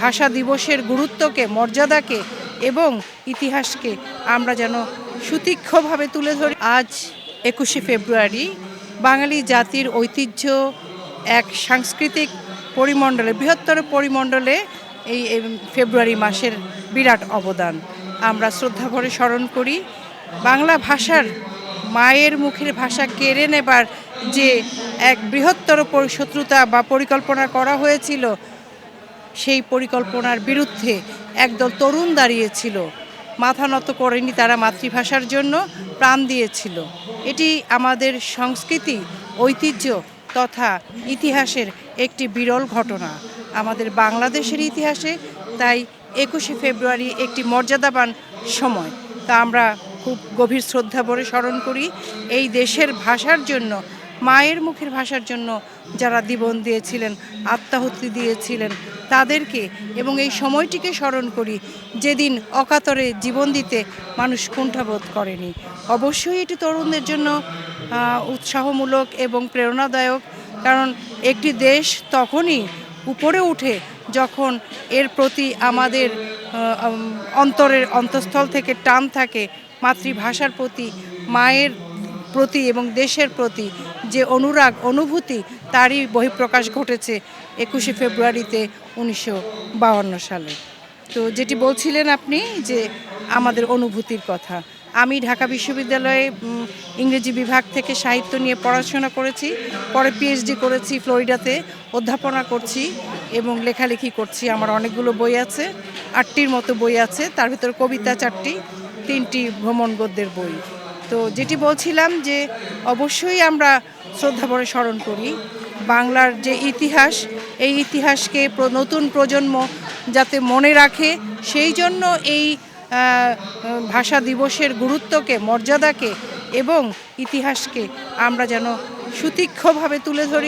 ভাষা দিবসের গুরুত্বকে, মর্যাদাকে এবং ইতিহাসকে আমরা যেন সুতীক্ষ্ণভাবে তুলে ধরি। আজ ২১শে ফেব্রুয়ারি বাঙালি জাতির ঐতিহ্য, এক সাংস্কৃতিক পরিমণ্ডলে, বৃহত্তর পরিমণ্ডলে এই ফেব্রুয়ারি মাসের বিরাট অবদান আমরা শ্রদ্ধাভরে স্মরণ করি। বাংলা ভাষার, মায়ের মুখের ভাষা কেড়ে নেবার যে এক বৃহত্তর শত্রুতা বা পরিকল্পনা করা হয়েছিল, সেই পরিকল্পনার বিরুদ্ধে একদল তরুণ দাঁড়িয়েছিল। মাথা নত করেনি তারা, মাতৃভাষার জন্য প্রাণ দিয়েছিল। এটি আমাদের সংস্কৃতি, ঐতিহ্য তথা ইতিহাসের একটি বিরল ঘটনা আমাদের বাংলাদেশের ইতিহাসে। তাই ২১শে ফেব্রুয়ারি একটি মর্যাদাবান সময়, তা আমরা খুব গভীর শ্রদ্ধা ভরে স্মরণ করি। এই দেশের ভাষার জন্য, মায়ের মুখের ভাষার জন্য যারা জীবন দিয়েছিলেন, আত্মাহুতি দিয়েছিলেন তাদেরকে, এবং এই সময়টিকে স্মরণ করি যেদিন অকাতরে জীবন দিতে মানুষ কুণ্ঠাবোধ করেনি। অবশ্যই এটি তরুণদের জন্য উৎসাহমূলক এবং প্রেরণাদায়ক, কারণ একটি দেশ তখনই উপরে উঠে যখন এর প্রতি আমাদের অন্তরের অন্তঃস্থল থেকে টান থাকে। মাতৃভাষার প্রতি, মায়ের প্রতি এবং দেশের প্রতি যে অনুরাগ, অনুভূতি, তারই বহিঃপ্রকাশ ঘটেছে ২১শে ফেব্রুয়ারিতে ১৯৫২ সালে। তো যেটি বলছিলেন আপনি যে আমাদের অনুভূতির কথা, আমি ঢাকা বিশ্ববিদ্যালয়ে ইংরেজি বিভাগ থেকে সাহিত্য নিয়ে পড়াশোনা করেছি, পরে পিএইচডি করেছি ফ্লোরিডাতে, অধ্যাপনা করছি এবং লেখালেখি করছি। আমার অনেকগুলো বই আছে, ৮টির মতো বই আছে, তার ভিতরে কবিতা ৪টি, 3টি ভ্রমণ গদ্যের বই। তো যেটি বলছিলাম যে অবশ্যই আমরা শ্রদ্ধাভরে স্মরণ করি বাংলার যে ইতিহাস, এই ইতিহাসকে নতুন প্রজন্ম যাতে মনে রাখে, সেই জন্য এই ভাষা দিবসের গুরুত্বকে, মর্যাদাকে এবং ইতিহাসকে আমরা যেন সুতীক্ষ্ণভাবে তুলে ধরি।